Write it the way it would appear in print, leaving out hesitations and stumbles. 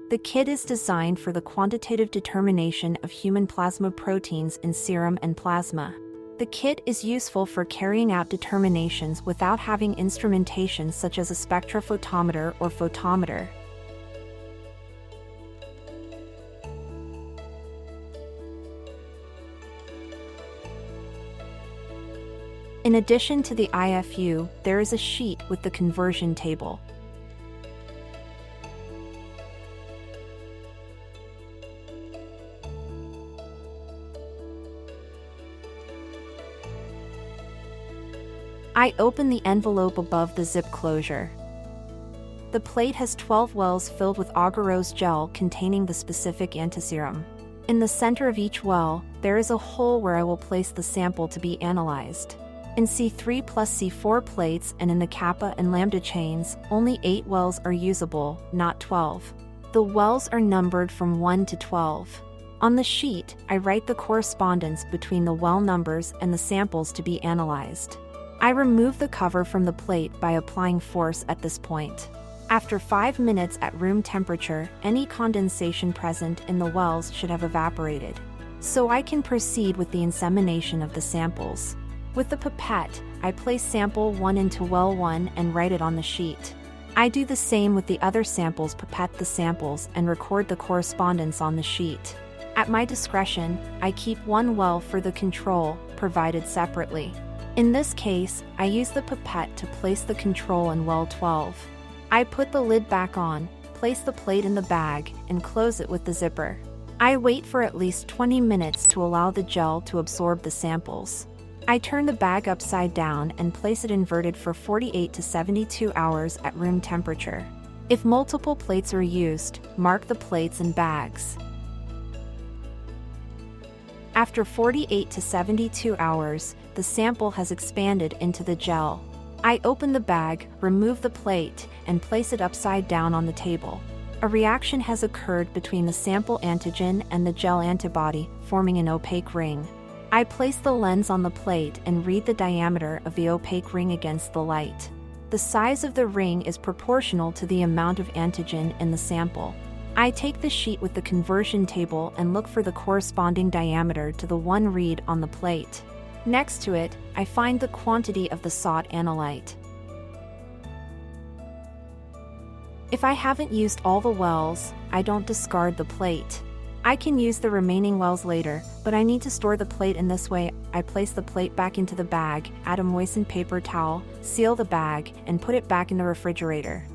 The kit is designed for the quantitative determination of human plasma proteins in serum and plasma. The kit is useful for carrying out determinations without having instrumentation such as a spectrophotometer or photometer. In addition to the IFU, there is a sheet with the conversion table. I open the envelope above the zip closure. The plate has 12 wells filled with agarose gel containing the specific antiserum. In the center of each well, there is a hole where I will place the sample to be analyzed. In C3 plus C4 plates and in the kappa and lambda chains, only 8 wells are usable, not 12. The wells are numbered from 1 to 12. On the sheet, I write the correspondence between the well numbers and the samples to be analyzed. I remove the cover from the plate by applying force at this point. After 5 minutes at room temperature, any condensation present in the wells should have evaporated. So I can proceed with the insemination of the samples. With the pipette, I place sample 1 into well 1 and write it on the sheet. I do the same with the other samples, pipette the samples and record the correspondence on the sheet. At my discretion, I keep one well for the control, provided separately. In this case, I use the pipette to place the control in well 12. I put the lid back on, place the plate in the bag, and close it with the zipper. I wait for at least 20 minutes to allow the gel to absorb the samples. I turn the bag upside down and place it inverted for 48 to 72 hours at room temperature. If multiple plates are used, mark the plates and bags. After 48 to 72 hours, the sample has expanded into the gel. I open the bag, remove the plate, and place it upside down on the table. A reaction has occurred between the sample antigen and the gel antibody, forming an opaque ring. I place the lens on the plate and read the diameter of the opaque ring against the light. The size of the ring is proportional to the amount of antigen in the sample. I take the sheet with the conversion table and look for the corresponding diameter to the one read on the plate. Next to it, I find the quantity of the sought analyte. If I haven't used all the wells, I don't discard the plate. I can use the remaining wells later, but I need to store the plate in this way. I place the plate back into the bag, add a moistened paper towel, seal the bag, and put it back in the refrigerator.